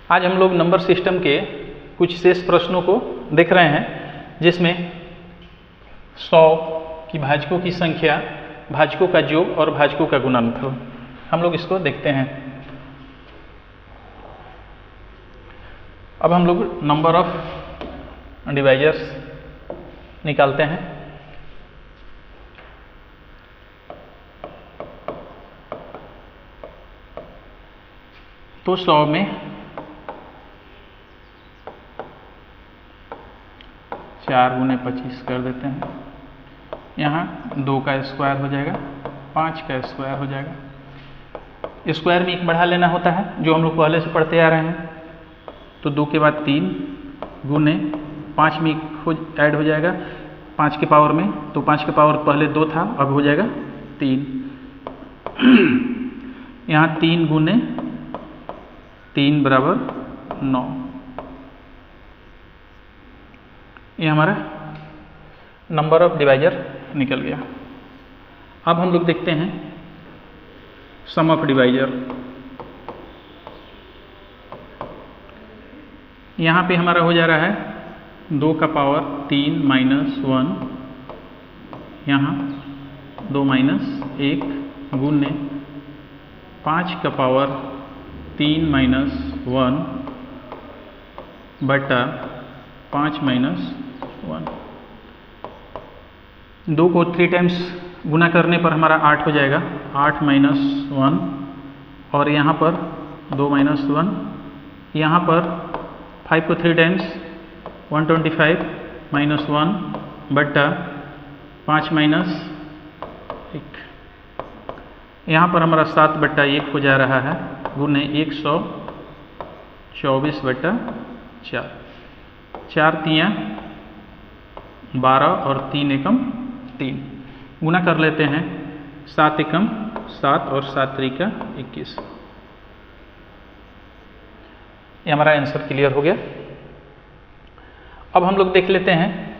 आज हम लोग नंबर सिस्टम के कुछ शेष प्रश्नों को देख रहे हैं, जिसमें 100 की भाजकों की संख्या, भाजकों का योग और भाजकों का गुणनफल, हम लोग इसको देखते हैं। अब हम लोग नंबर ऑफ डिवाइजर्स निकालते हैं। तो 100 में 4 गुने 25 कर देते हैं। यहाँ 2 का स्क्वायर हो जाएगा, 5 का स्क्वायर हो जाएगा। स्क्वायर में एक बढ़ा लेना होता है, जो हम लोग पहले से पढ़ते आ रहे हैं। तो 2 के बाद 3 गुने 5 में एक ऐड हो जाएगा 5 के पावर में। तो 5 के पावर पहले 2 था, अब हो जाएगा 3। यहाँ 3 गुने 3 बराबर 9। ये हमारा नंबर ऑफ डिवाइजर निकल गया। अब हम लोग देखते हैं सम ऑफ डिवाइजर। यहाँ पे हमारा हो जा रहा है 2 का पावर 3 माइनस 1, यहाँ 2 माइनस 1 गुने 5 का पावर 3 माइनस 1 बटा 5 माइनस 1। 2 को 3 टाइम्स गुना करने पर हमारा 8 हो जाएगा, 8 माइनस 1, और यहाँ पर 2 माइनस 1, यहाँ पर 5 को 3 टाइम्स 125 माइनस 1 बटा 5 माइनस 1। यहाँ पर हमारा 7 बटा 1 हो जा रहा है, गुने 124 बटा 4। 4 तियाँ 12 और 3 एकम 3। गुना कर लेते हैं, 7 एकम 7 और 7 त्रिका 21। ये हमारा आंसर क्लियर हो गया। अब हम लोग देख लेते हैं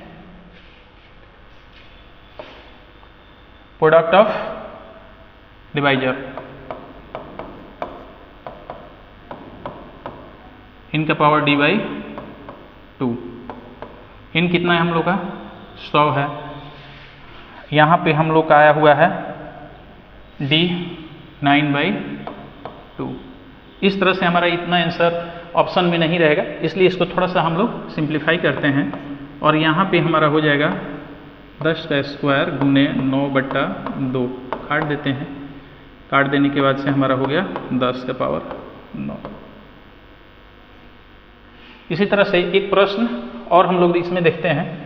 प्रोडक्ट ऑफ डिवाइजर। इनका पावर d बाई 2। इन कितना है हम लोग का? 100 है। यहाँ पे हम लोग का आया हुआ है d 9/2। इस तरह से हमारा इतना आंसर ऑप्शन में नहीं रहेगा, इसलिए इसको थोड़ा सा हम लोग सिंप्लीफाई करते हैं। और यहाँ पे हमारा हो जाएगा 10 का स्क्वायर गुने 9 बटा 2। काट देते हैं, काट देने के बाद से हमारा हो गया 10 का पावर 9। इसी तरह से एक प्रश्न और हम लोग इसमें देखते हैं।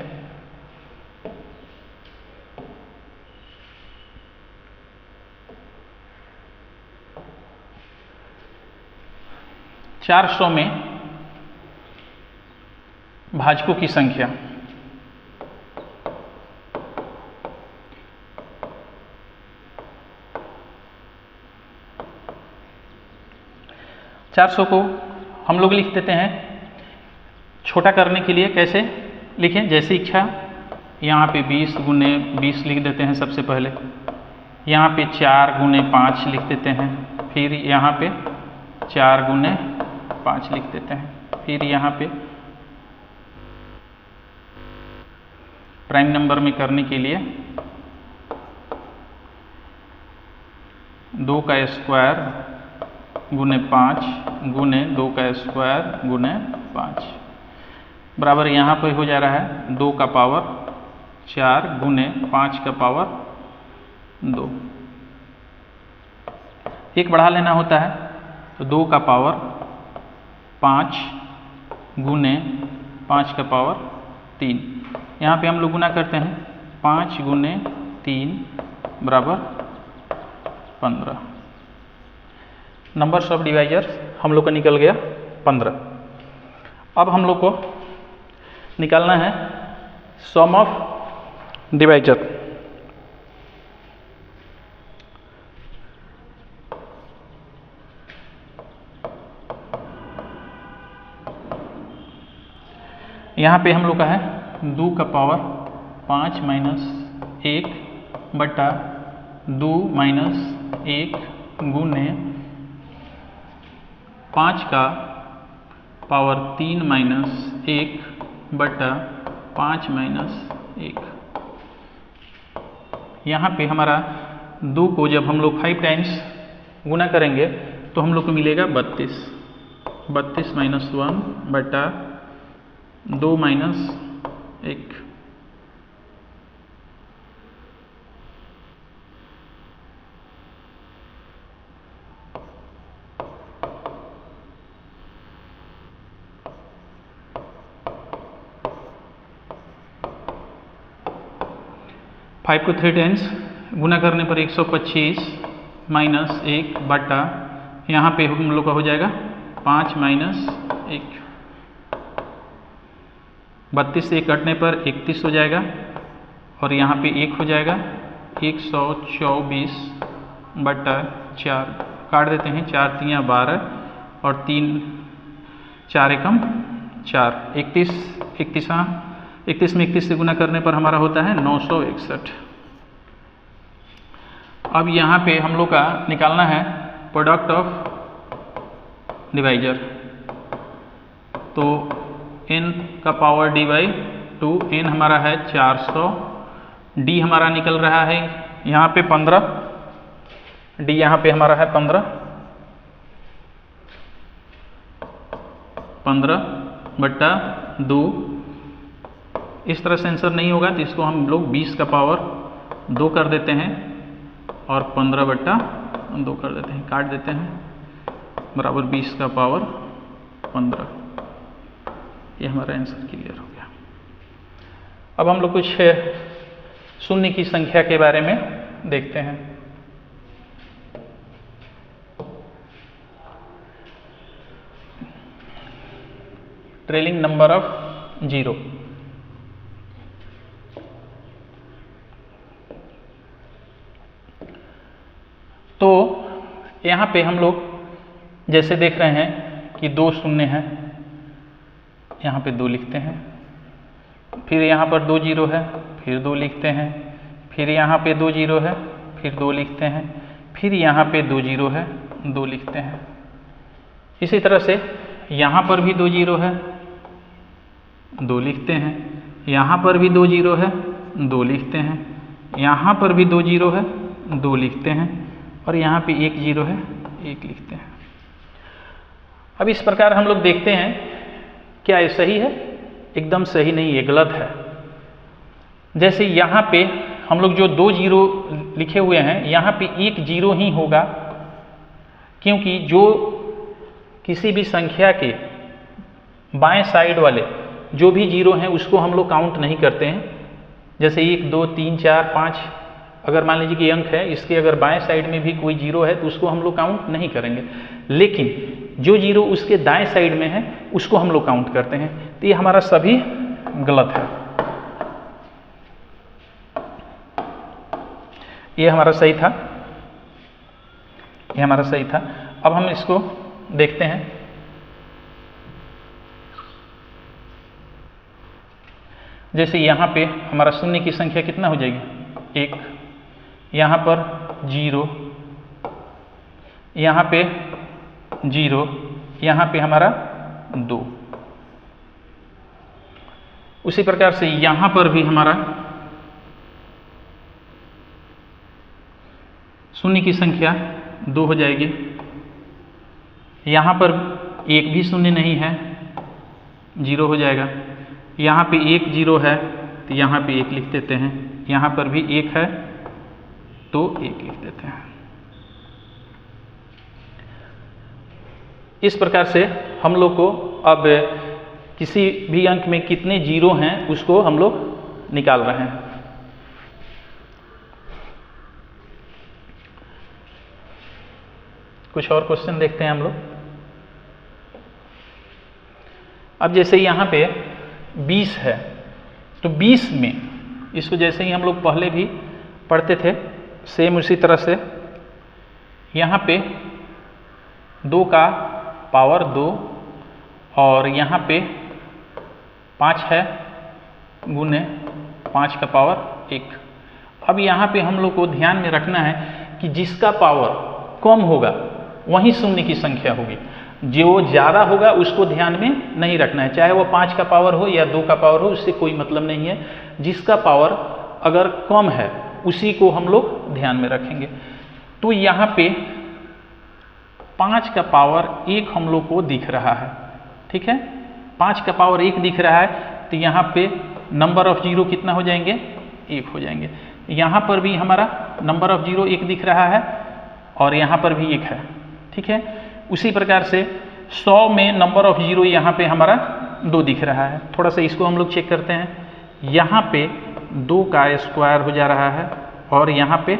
चार 100 में भाजकों की संख्या। चार 100 को हम लोग लिख देते हैं। छोटा करने के लिए कैसे लिखें? जैसी इच्छा। यहाँ पे 20 गुने 20 लिख देते हैं सबसे पहले। यहाँ पे 4 गुने 5 लिख देते हैं। फिर यहाँ पे 4 गुने 5 लिख देते हैं। फिर यहाँ पे प्राइम नंबर में करने के लिए 2 का स्क्वायर गुने 5 गुने 2 का स्क्वायर गुने 5 बराबर यहाँ पर हो जा रहा है 2 का पावर 4 गुने 5 का पावर 2। एक बढ़ा लेना होता है, तो 2 का पावर 5 गुने 5 का पावर 3। यहाँ पे हम लोग गुना करते हैं, 5 गुने 3 बराबर 15। नंबर्स ऑफ डिवाइजर हम लोग का निकल गया 15। अब हम लोग को निकालना है सम ऑफ डिवाइजर। यहाँ पे हम लोग का है 2 का पावर 5 माइनस 1 बटा 2 माइनस 1 गुने 5 का पावर 3 माइनस 1 बटा 5 माइनस 1। यहाँ पे हमारा 2 को जब हम लोग 5 टाइम्स गुना करेंगे तो हम लोग को मिलेगा 32 माइनस 1 बटा 2 माइनस 1। फाइव को 3 टाइम्स गुना करने पर 125 माइनस 1 बटा यहाँ पे हम लोग का हो जाएगा 5 माइनस 1। 32 से कटने पर 31 हो जाएगा और यहाँ पे 1 हो जाएगा 124 बटा 4। काट देते हैं, 4 3 12 और 3 4 एकम 4। 31 में 31 से गुना करने पर हमारा होता है 961। अब यहाँ पे हम लोग का निकालना है प्रोडक्ट ऑफ डिवाइजर। तो n का पावर d बाई 2, n हमारा है 400, d हमारा निकल रहा है यहाँ पे 15, d यहाँ पे हमारा है 15 बट्टा 2। इस तरह से आंसर नहीं होगा तो इसको हम लोग 20 का पावर 2 कर देते हैं और 15 बट्टा 2 कर देते हैं, काट देते हैं, बराबर 20 का पावर 15। ये हमारा आंसर क्लियर हो गया। अब हम लोग कुछ शून्य की संख्या के बारे में देखते हैं। Trailing number of 0। तो यहाँ पे हम लोग जैसे देख रहे हैं कि 2 शून्य हैं, यहाँ पे 2 लिखते हैं, फिर यहाँ पर 2 जीरो है, फिर 2 लिखते हैं, फिर यहाँ पे 2 जीरो है, फिर 2 लिखते हैं, फिर यहाँ पे 2 जीरो है, 2 लिखते हैं। इसी तरह से यहाँ पर भी 2 जीरो है, 2 लिखते हैं, यहाँ पर भी 2 जीरो है, 2 लिखते हैं, यहाँ पर भी 2 जीरो है, 2 लिखते हैं, और यहाँ पे 1 जीरो है, 1 लिखते हैं। अब इस प्रकार हम लोग देखते हैं, क्या ये सही है? एकदम सही नहीं, ये गलत है। जैसे यहाँ पे हम लोग जो 2 जीरो लिखे हुए हैं, यहाँ पे 1 जीरो ही होगा, क्योंकि जो किसी भी संख्या के बाएं साइड वाले जो भी जीरो हैं उसको हम लोग काउंट नहीं करते हैं। जैसे 1 2 3 4 5, अगर मान लीजिए कि अंक है, इसके अगर बाएं साइड में भी कोई जीरो है तो उसको हम लोग काउंट नहीं करेंगे, लेकिन जो जीरो उसके दाएं साइड में है उसको हम लोग काउंट करते हैं। तो ये हमारा सभी गलत है। ये हमारा सही था, ये हमारा सही था। अब हम इसको देखते हैं। जैसे यहाँ पे हमारा शून्य की संख्या कितना हो जाएगी? 1, यहाँ पर 0, यहाँ पे 0, यहाँ पे हमारा 2। उसी प्रकार से यहाँ पर भी हमारा शून्य की संख्या 2 हो जाएगी। यहाँ पर एक भी शून्य नहीं है, 0 हो जाएगा। यहाँ पे 1 जीरो है तो यहाँ पे 1 लिख देते हैं, यहाँ पर भी 1 है तो 1 लिख देते हैं। इस प्रकार से हम लोग को अब किसी भी अंक में कितने जीरो हैं उसको हम लोग निकाल रहे हैं। कुछ और क्वेश्चन देखते हैं हम लोग। अब जैसे यहाँ पे 20 है, तो 20 में इसको जैसे ही हम लोग पहले भी पढ़ते थे, सेम उसी तरह से यहाँ पे 2 का पावर 2 और यहाँ पे 5 है गुने 5 का पावर 1। अब यहाँ पे हम लोग को ध्यान में रखना है कि जिसका पावर कम होगा वही शून्य की संख्या होगी। जो ज़्यादा होगा उसको ध्यान में नहीं रखना है, चाहे वो 5 का पावर हो या 2 का पावर हो, उससे कोई मतलब नहीं है। जिसका पावर अगर कम है उसी को हम लोग ध्यान में रखेंगे। तो यहाँ पे 5 का पावर 1 हम लोग को दिख रहा है, ठीक है, 5 का पावर 1 दिख रहा है, तो यहाँ पे नंबर ऑफ जीरो कितना हो जाएंगे, 1 हो जाएंगे। यहाँ पर भी हमारा नंबर ऑफ जीरो 1 दिख रहा है और यहाँ पर भी 1 है, ठीक है। उसी प्रकार से 100 में नंबर ऑफ जीरो यहाँ पे हमारा 2 दिख रहा है। थोड़ा सा इसको हम लोग चेक करते हैं, यहाँ पे 2 का स्क्वायर हो जा रहा है और यहाँ पे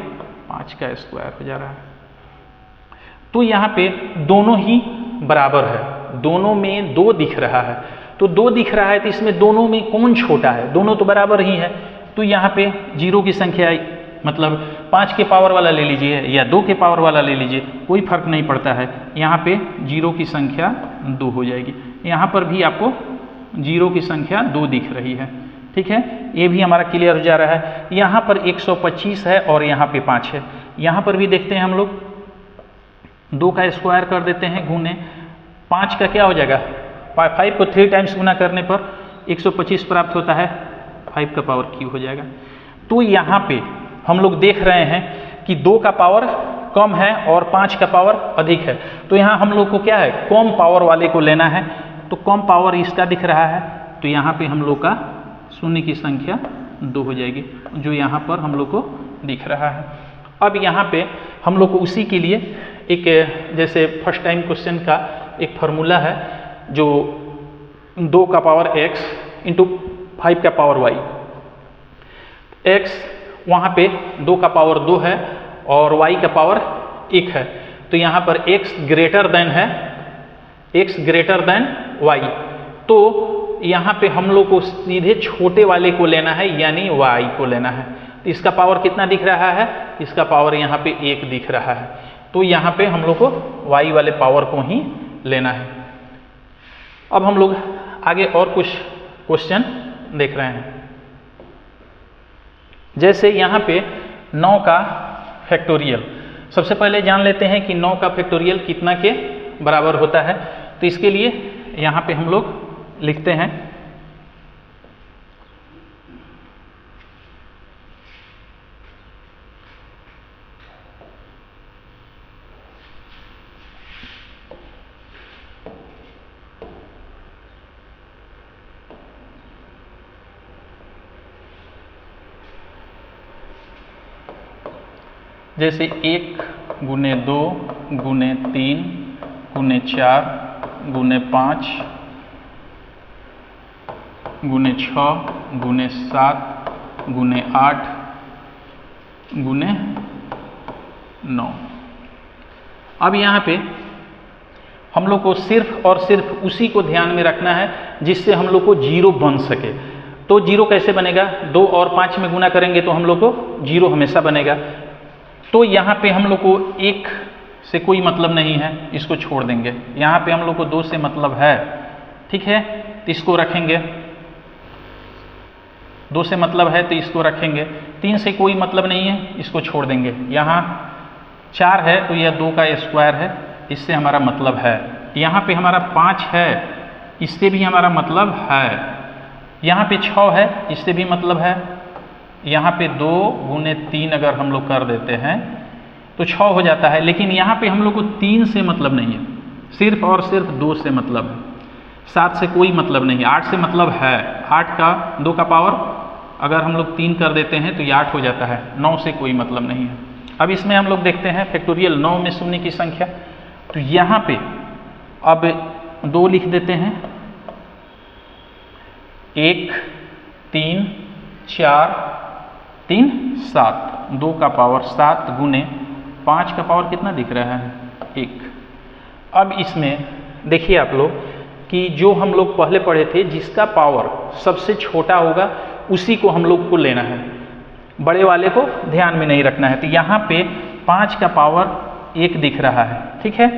5 का स्क्वायर हो जा रहा है। तो यहाँ पे दोनों ही बराबर है, दोनों में 2 दिख रहा है। तो 2 दिख रहा है तो इसमें दोनों में कौन छोटा है, दोनों तो बराबर ही है। तो यहाँ पे जीरो की संख्या मतलब 5 के पावर वाला ले लीजिए या 2 के पावर वाला ले लीजिए, कोई फर्क नहीं पड़ता है। यहाँ पे जीरो की संख्या 2 हो जाएगी। यहाँ पर भी आपको जीरो की संख्या 2 दिख रही है, ठीक है, ये भी हमारा क्लियर हो जा रहा है। यहाँ पर 125 है और यहाँ पे 5 है। यहाँ पर भी देखते हैं हम लोग, 2 का स्क्वायर कर देते हैं गुने 5 का क्या हो जाएगा, 5 को 3 टाइम्स गुना करने पर 125 प्राप्त होता है, 5 का पावर क्यू हो जाएगा। तो यहाँ पे हम लोग देख रहे हैं कि 2 का पावर कम है और 5 का पावर अधिक है। तो यहाँ हम लोग को क्या है, कम पावर वाले को लेना है। तो कम पावर इसका दिख रहा है, तो यहाँ पे हम लोग का शून्य की संख्या 2 हो जाएगी, जो यहाँ पर हम लोग को दिख रहा है। अब यहाँ पे हम लोग को उसी के लिए एक, जैसे फर्स्ट टाइम क्वेश्चन का एक फार्मूला है, जो 2 का पावर x इंटू 5 का पावर y, x वहाँ पे 2 का पावर 2 है और y का पावर 1 है। तो यहाँ पर x ग्रेटर देन है, x ग्रेटर देन y। तो यहाँ पे हम लोग को सीधे छोटे वाले को लेना है, यानी y को लेना है। तो इसका पावर कितना दिख रहा है, इसका पावर यहाँ पे 1 दिख रहा है। तो यहाँ पे हम लोग को y वाले पावर को ही लेना है। अब हम लोग आगे और कुछ क्वेश्चन देख रहे हैं। जैसे यहाँ पे 9 का फैक्टोरियल, सबसे पहले जान लेते हैं कि 9 का फैक्टोरियल कितना के बराबर होता है। तो इसके लिए यहाँ पे हम लोग लिखते हैं जैसे 1 गुने 2 गुने 3 गुने 4 गुने 5 गुने 6 गुने 7 गुने 8 गुने 9। अब यहाँ पे हम लोग को सिर्फ और सिर्फ उसी को ध्यान में रखना है जिससे हम लोग को जीरो बन सके। तो जीरो कैसे बनेगा, 2 और 5 में गुना करेंगे तो हम लोग को जीरो हमेशा बनेगा। तो यहाँ पे हम लोग को 1 से कोई मतलब नहीं है, इसको छोड़ देंगे। यहाँ पे हम लोग को 2 से मतलब है, ठीक है, तो इसको रखेंगे। 2 से मतलब है तो इसको रखेंगे। 3 से कोई मतलब नहीं है, इसको छोड़ देंगे। यहाँ 4 है तो यह 2 का स्क्वायर है, इससे हमारा मतलब है। यहाँ पे हमारा 5 है, इससे भी हमारा मतलब है। यहाँ पे 6 है, इससे भी मतलब है। यहाँ पे 2 गुने 3 अगर हम लोग कर देते हैं तो 6 हो जाता है। लेकिन यहाँ पे हम लोग को 3 से मतलब नहीं है, सिर्फ और सिर्फ 2 से मतलब है। 7 से कोई मतलब नहीं है, 8 से मतलब है। 8 का 2 का पावर अगर हम लोग 3 कर देते हैं तो ये 8 हो जाता है। 9 से कोई मतलब नहीं है। अब इसमें हम लोग देखते हैं फैक्टोरियल 9 में शून्य की संख्या। तो यहाँ पे अब 2 लिख देते हैं, 1 3 4 3 7, 2 का पावर 7 गुने 5 का पावर कितना दिख रहा है, 1। अब इसमें देखिए आप लोग कि जो हम लोग पहले पढ़े थे, जिसका पावर सबसे छोटा होगा उसी को हम लोग को लेना है, बड़े वाले को ध्यान में नहीं रखना है। तो यहाँ पे 5 का पावर 1 दिख रहा है, ठीक है।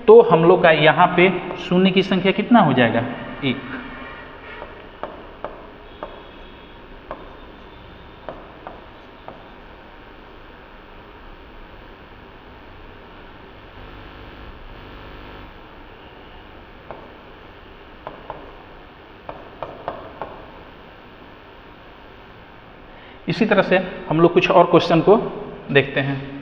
तो हम लोग का यहाँ पे शून्य की संख्या कितना हो जाएगा, 1। इसी तरह से हम लोग कुछ और क्वेश्चन को देखते हैं।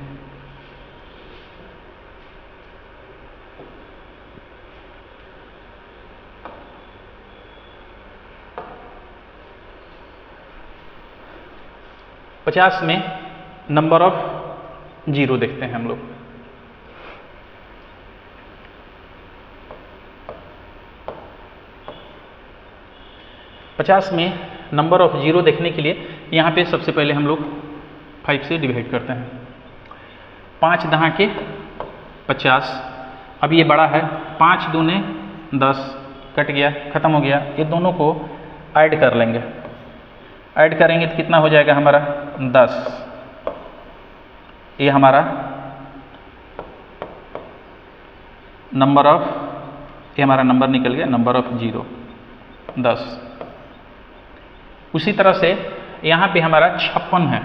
पचास में नंबर ऑफ जीरो देखते हैं हम लोग। पचास में नंबर ऑफ जीरो देखने के लिए यहाँ पे सबसे पहले हम लोग 5 से डिवाइड करते हैं। 5 दहाँ के 50। अब ये बड़ा है, 5 दूने 10, कट गया, खत्म हो गया। ये दोनों को ऐड कर लेंगे। ऐड करेंगे तो कितना हो जाएगा हमारा 10। ये हमारा नंबर ऑफ, ये हमारा नंबर निकल गया, नंबर ऑफ जीरो 10। उसी तरह से यहाँ पे हमारा 56 है।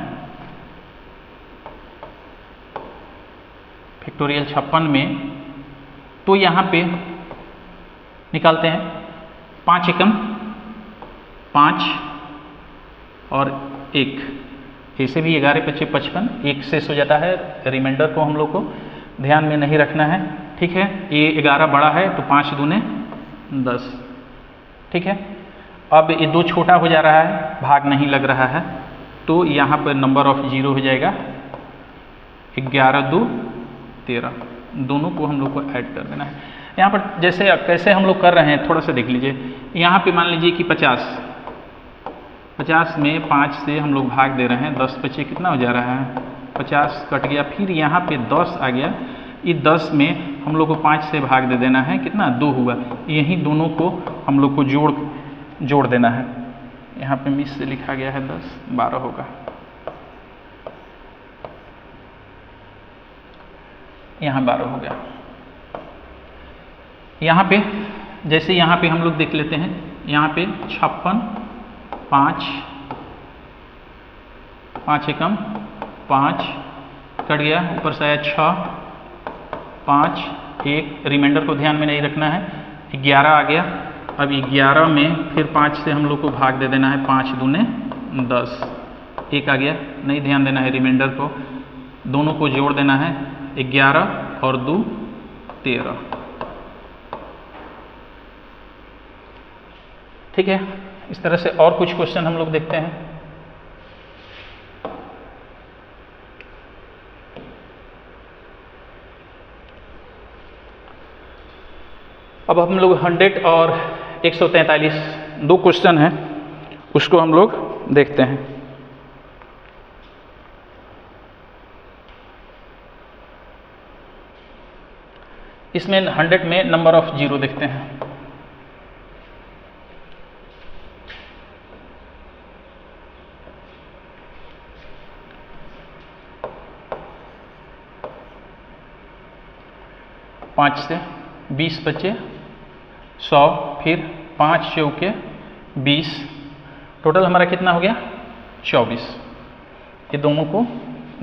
फैक्टोरियल 56 में तो यहाँ पे निकालते हैं 5 एकम 5 और 1, ऐसे भी 11 × 5 = 55, 1 शेष हो जाता है। रिमाइंडर को हम लोग को ध्यान में नहीं रखना है, ठीक है। ये 11 बड़ा है तो 5 दूने 10, ठीक है। अब ये 2 छोटा हो जा रहा है, भाग नहीं लग रहा है, तो यहाँ पर नंबर ऑफ जीरो हो जाएगा 11 2 13। दोनों को हम लोग को ऐड कर देना है। यहाँ पर जैसे कैसे हम लोग कर रहे हैं थोड़ा सा देख लीजिए। यहाँ पे मान लीजिए कि 50 में 5 से हम लोग भाग दे रहे हैं, 10 बचे कितना हो जा रहा है 50, कट गया। फिर यहाँ पे 10 आ गया, ये 10 में हम लोग को 5 से भाग दे देना है, कितना 2 हुआ। यही दोनों को हम लोग को जोड़ देना है। यहाँ पे मिस से लिखा गया है 10, 12 होगा। यहाँ 12 हो गया। यहाँ पे जैसे यहाँ पे हम लोग देख लेते हैं, यहाँ पे 56 5 एकम 5, कट गया, ऊपर से आया 6 5 1, रिमाइंडर को ध्यान में नहीं रखना है। 11 आ गया। अब 11 में फिर 5 से हम लोग को भाग दे देना है, 5 दूने 10, 1 आ गया, नहीं ध्यान देना है रिमाइंडर को। दोनों को जोड़ देना है, 11 और 2 13, ठीक है। इस तरह से और कुछ क्वेश्चन हम लोग देखते हैं। अब हम लोग 100 और 143 दो क्वेश्चन हैं, उसको हम लोग देखते हैं। इसमें 100 में नंबर ऑफ जीरो देखते हैं। पाँच से 20 बचे 100, फिर 5 चौके 20, टोटल हमारा कितना हो गया 24। ये दोनों को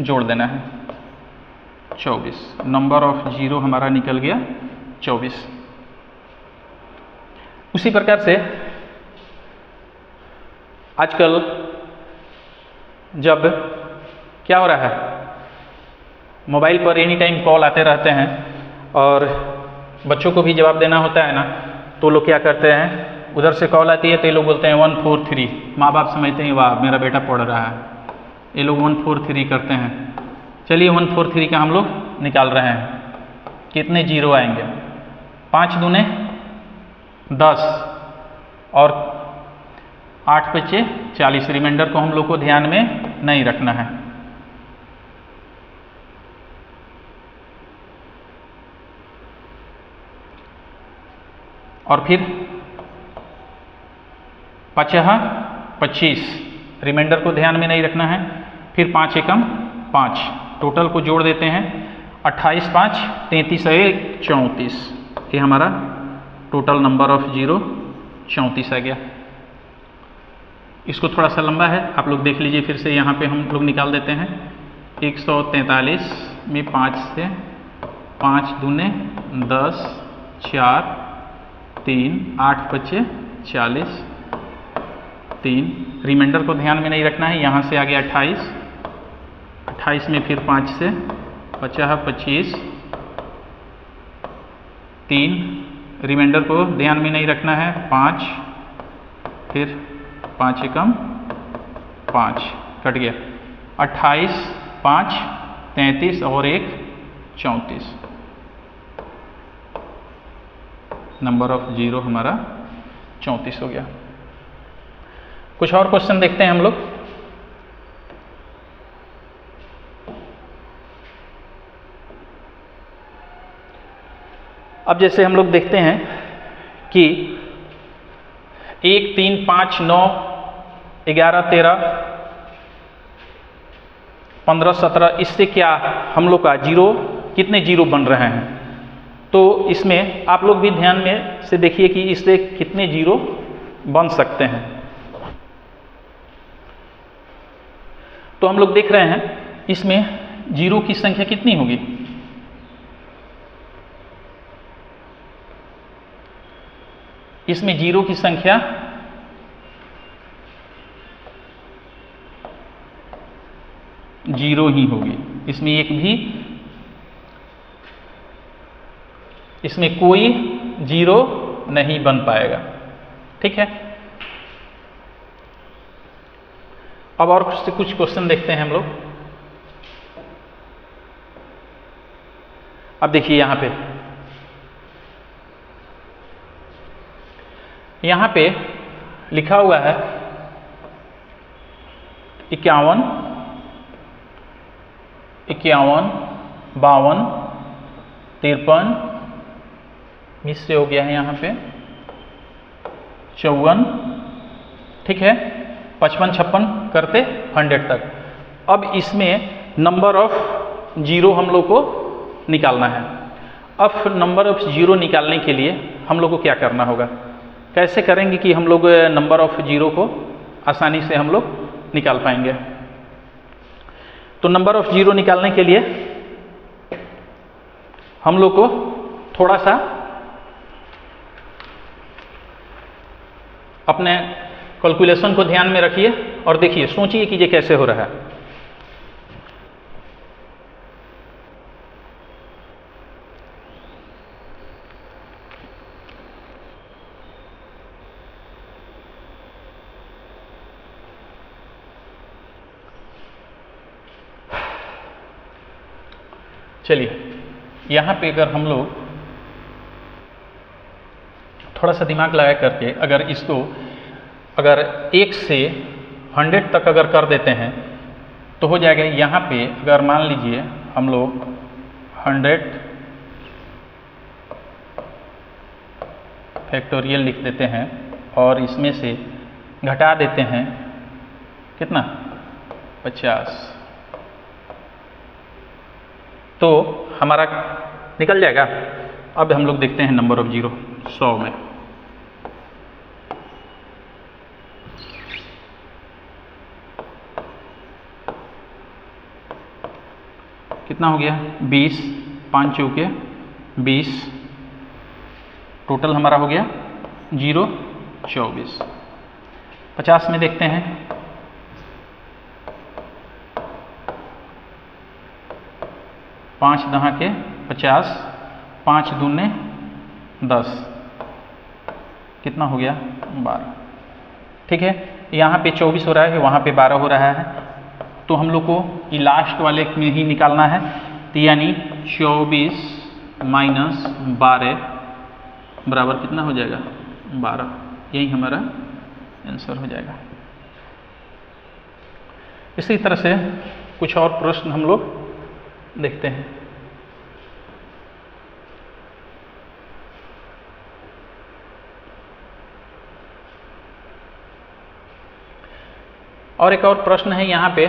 जोड़ देना है, 24। नंबर ऑफ जीरो हमारा निकल गया 24। उसी प्रकार से आजकल जब क्या हो रहा है, मोबाइल पर एनी टाइम कॉल आते रहते हैं और बच्चों को भी जवाब देना होता है ना, तो लोग क्या करते हैं, उधर से कॉल आती है तो ये लोग बोलते हैं 143। माँ बाप समझते हैं वाह मेरा बेटा पढ़ रहा है, ये लोग 143 करते हैं। चलिए 143 का हम लोग निकाल रहे हैं, कितने जीरो आएंगे। 5 दूने 10 और 8 बचे 40। रिमाइंडर को हम लोग को ध्यान में नहीं रखना है। और फिर 5 25, रिमाइंडर को ध्यान में नहीं रखना है। फिर 5 एकम 5, टोटल को जोड़ देते हैं, 28 5 33 1 34। ये हमारा टोटल नंबर ऑफ जीरो 34 आ गया। इसको थोड़ा सा लंबा है, आप लोग देख लीजिए। फिर से यहाँ पे हम लोग निकाल देते हैं। 143 में 5 से 5 दूने 10 4 3 8 बचे 40, 3, रिमाइंडर को ध्यान में नहीं रखना है। यहाँ से आ गया 28, 28 में फिर 5 से 50, 25, 3, रिमाइंडर को ध्यान में नहीं रखना है, 5, फिर 5 एकम 5 कट गया, 28, 5, 33 और 1 34। नंबर ऑफ जीरो हमारा 34 हो गया। कुछ और क्वेश्चन देखते हैं हम लोग। अब जैसे हम लोग देखते हैं कि 1, 3, 5, 9, 11, 13, 15, 17, इससे क्या हम लोग का जीरो, कितने जीरो बन रहे हैं। तो इसमें आप लोग भी ध्यान में से देखिए कि इससे कितने जीरो बन सकते हैं। तो हम लोग देख रहे हैं इसमें जीरो की संख्या कितनी होगी। इसमें जीरो की संख्या जीरो ही होगी। इसमें एक भी, इसमें कोई जीरो नहीं बन पाएगा। ठीक है, अब और कुछ क्वेश्चन देखते हैं हम लोग। अब देखिए यहाँ पे लिखा हुआ है 51, 52, 53, मिस से हो गया है यहाँ पे 54, ठीक है, 55, 56 करते 100 तक। अब इसमें नंबर ऑफ जीरो हम लोग को निकालना है। अब नंबर ऑफ जीरो निकालने के लिए हम लोग को क्या करना होगा, कैसे करेंगे कि हम लोग नंबर ऑफ जीरो को आसानी से हम लोग निकाल पाएंगे। तो नंबर ऑफ जीरो निकालने के लिए हम लोग को थोड़ा सा अपने कैलकुलेशन को ध्यान में रखिए और देखिए, सोचिए कि ये कैसे हो रहा है। चलिए, यहाँ पे अगर हम लोग थोड़ा सा दिमाग लगा करके अगर इसको अगर 1 से 100 तक अगर कर देते हैं तो हो जाएगा। यहाँ पे अगर मान लीजिए हम लोग 100 फैक्टोरियल लिख देते हैं और इसमें से घटा देते हैं कितना, 50, तो हमारा निकल जाएगा। अब हम लोग देखते हैं नंबर ऑफ जीरो 100 में। कितना हो गया, 20, 5 चौके 20, टोटल हमारा हो गया 0, 24। 50 में देखते हैं, 5 दहा के 50, 5 दूने 10, कितना हो गया, 12। ठीक है, यहाँ पे 24 हो रहा है, वहाँ पे 12 हो रहा है, तो हम लोग को ये लास्ट वाले में ही निकालना है। तो यानी 24 माइनस 12 बराबर कितना हो जाएगा, 12। यही हमारा आंसर हो जाएगा। इसी तरह से कुछ और प्रश्न हम लोग देखते हैं। और एक और प्रश्न है यहाँ पे,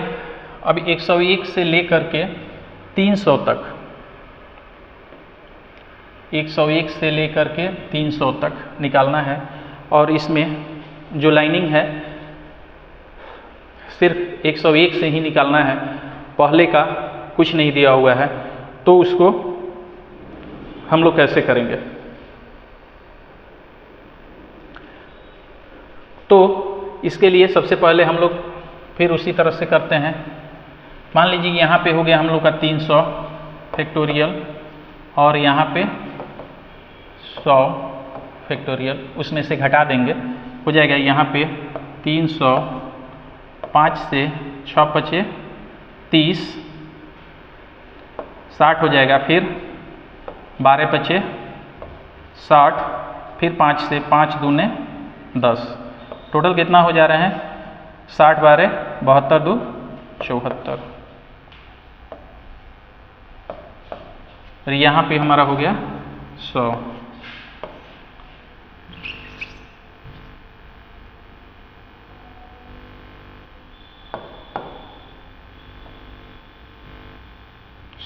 अब 101 से लेकर के 300 तक, 101 से लेकर के 300 तक निकालना है। और इसमें जो लाइनिंग है सिर्फ 101 से ही निकालना है, पहले का कुछ नहीं दिया हुआ है। तो उसको हम लोग कैसे करेंगे, तो इसके लिए सबसे पहले हम लोग फिर उसी तरह से करते हैं। मान लीजिए यहाँ पे हो गया हम लोग का 300 फैक्टोरियल और यहाँ पे 100 फैक्टोरियल, उसमें से घटा देंगे, हो जाएगा यहाँ पे 300, 5 से 6 बचे 30, 60 हो जाएगा, फिर 12 बचे 60, फिर 5 से 5 दूने 10, टोटल कितना हो जा रहे हैं 60 12 72 2 74। और यहाँ पे हमारा हो गया 100।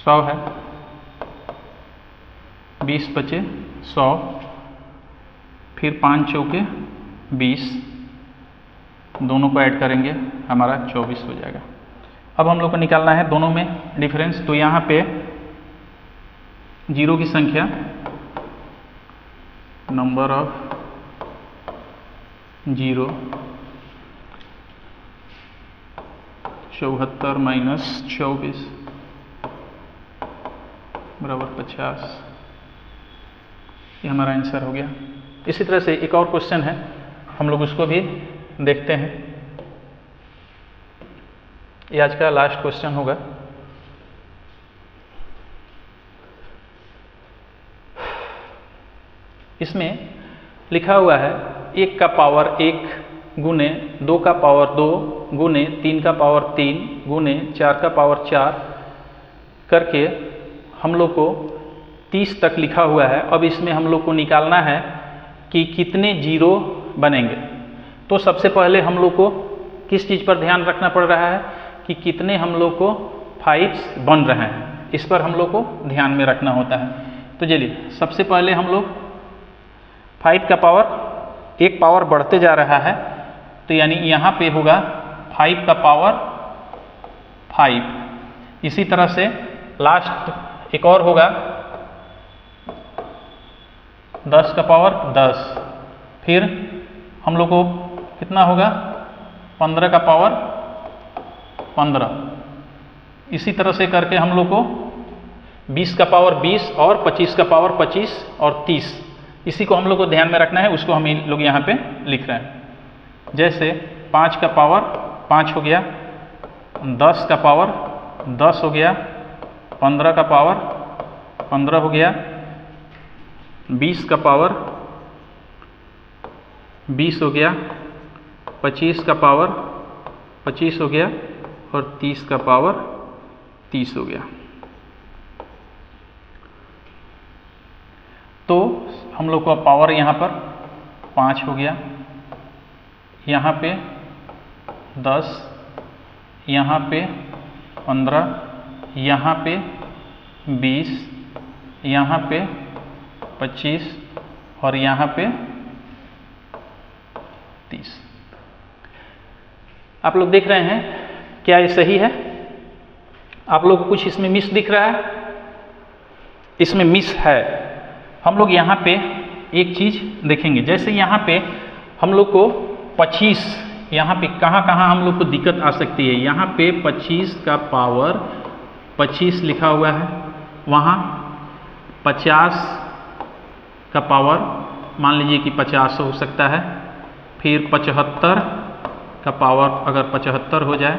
है 20 बचे 100, फिर 5 चौके 20, दोनों को ऐड करेंगे हमारा 24 हो जाएगा। अब हम लोग को निकालना है दोनों में डिफरेंस। तो यहाँ पे जीरो की संख्या, नंबर ऑफ जीरो, 74 माइनस 24 बराबर 50। ये हमारा आंसर हो गया। इसी तरह से एक और क्वेश्चन है, हम लोग उसको भी देखते हैं। ये आज का लास्ट क्वेश्चन होगा। इसमें लिखा हुआ है 1 का पावर 1 गुने 2 का पावर 2 गुने 3 का पावर 3 गुने 4 का पावर 4 करके हम लोग को 30 तक लिखा हुआ है। अब इसमें हम लोग को निकालना है कि कितने जीरो बनेंगे। तो सबसे पहले हम लोग को किस चीज़ पर ध्यान रखना पड़ रहा है कि कितने हम लोग को 5 बन रहे हैं, इस पर हम लोग को ध्यान में रखना होता है। तो चलिए सबसे पहले हम लोग 5 का पावर, एक पावर बढ़ते जा रहा है, तो यानी यहाँ पे होगा 5 का पावर 5। इसी तरह से लास्ट एक और होगा 10 का पावर 10, फिर हम लोग को कितना होगा 15 का पावर 15। इसी तरह से करके हम लोग को 20 का पावर 20 और 25 का पावर 25 और 30, इसी को हम लोग को ध्यान में रखना है, उसको हम लोग यहाँ पे लिख रहे हैं। जैसे 5 का पावर 5 हो गया, 10 का पावर 10 हो गया, 15 का पावर 15 हो गया, 20 का पावर 20 हो गया, 25 का पावर 25 हो गया और 30 का पावर 30 हो गया। तो हम लोग का पावर यहाँ पर 5 हो गया, यहाँ पे 10, यहाँ पे 15, यहाँ पे 20, यहाँ पे 25 और यहाँ पे 30। आप लोग देख रहे हैं क्या ये सही है? आप लोग को कुछ इसमें मिस दिख रहा है? इसमें मिस है। हम लोग यहाँ पे एक चीज़ देखेंगे, जैसे यहाँ पे हम लोग को 25, यहाँ पे कहाँ कहाँ हम लोग को दिक्कत आ सकती है। यहाँ पे 25 का पावर 25 लिखा हुआ है, वहाँ 50 का पावर मान लीजिए कि 50 हो सकता है, फिर 75 का पावर अगर 75 हो जाए,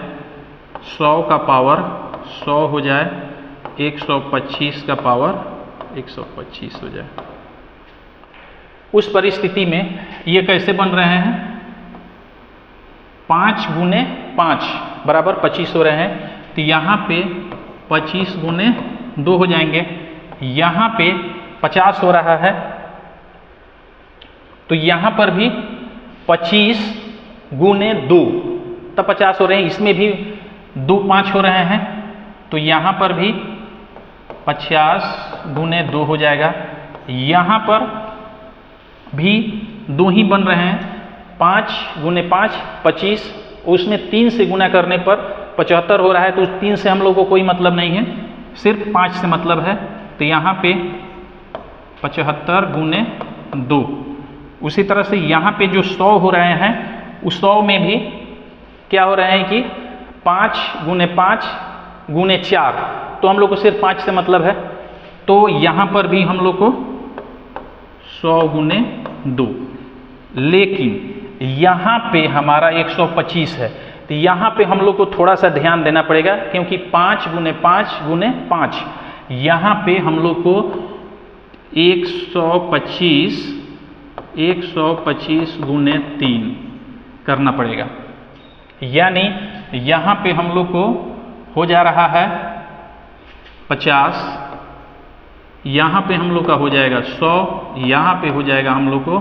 100 का पावर 100 हो जाए, 125 का पावर 125 हो जाए। उस परिस्थिति में ये कैसे बन रहे हैं? 5 गुने 5 बराबर 25 हो रहे हैं। तो यहाँ पे 25 गुने 2 हो जाएंगे, यहाँ पे 50 हो रहा है, तो यहाँ पर भी 25 गुने 2 तब 50 हो रहे हैं। इसमें भी 2 5 हो रहे हैं, तो यहाँ पर भी 50 गुने 2 हो जाएगा। यहाँ पर भी 2 ही बन रहे हैं, 5 गुने 5 25, उसमें 3 से गुना करने पर 75 हो रहा है, तो उस 3 से हम लोग को कोई मतलब नहीं है, सिर्फ 5 से मतलब है। तो यहाँ पे 75 गुने 2। उसी तरह से यहाँ पे जो 100 हो रहे हैं उस 100 में भी क्या हो रहा है कि 5 गुने 5 गुने 4, तो हम लोग को सिर्फ 5 से मतलब है, तो यहाँ पर भी हम लोग को 100 गुने 2, लेकिन यहाँ पे हमारा 125 है, तो यहाँ पे हम लोग को थोड़ा सा ध्यान देना पड़ेगा, क्योंकि 5 गुने 5 गुने 5, यहाँ पे हम लोग को 125 गुने 3 करना पड़ेगा। यानी यहाँ पे हम लोग को हो जा रहा है 50, यहाँ पे हम लोग का हो जाएगा 100, यहाँ पे हो जाएगा हम लोग को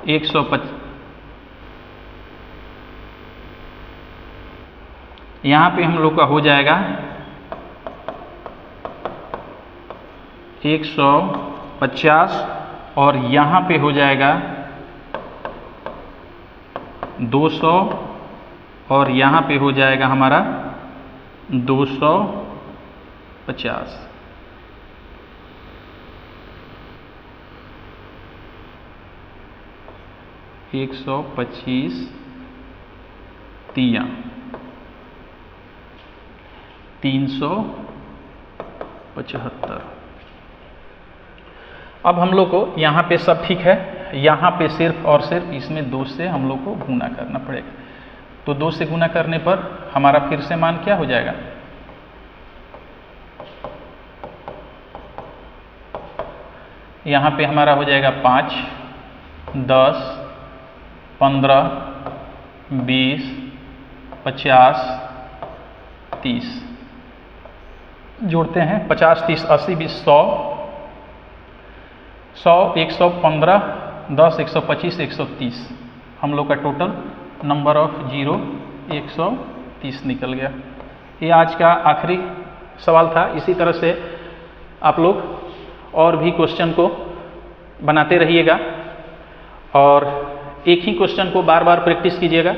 150, यहाँ पे हम लोग का हो जाएगा 150, और यहाँ पे हो जाएगा 200, और यहाँ पे हो जाएगा हमारा 250। एक 125 तिया 375। अब हम लोग को यहाँ पे सब ठीक है, यहाँ पे सिर्फ और सिर्फ इसमें 2 से हम लोग को गुना करना पड़ेगा। तो 2 से गुना करने पर हमारा फिर से मान क्या हो जाएगा, यहाँ पे हमारा हो जाएगा 5, 10, 15, 20, 50, 30, जोड़ते हैं 50, 30, 80, 20, 100, 115, 10, 125, 130, हम लोग का टोटल नंबर ऑफ जीरो 130 निकल गया। ये आज का आखिरी सवाल था। इसी तरह से आप लोग और भी क्वेश्चन को बनाते रहिएगा और एक ही क्वेश्चन को बार बार प्रैक्टिस कीजिएगा।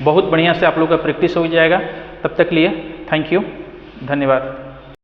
बहुत बढ़िया से आप लोग का प्रैक्टिस हो जाएगा। तब तक लिए थैंक यू, धन्यवाद।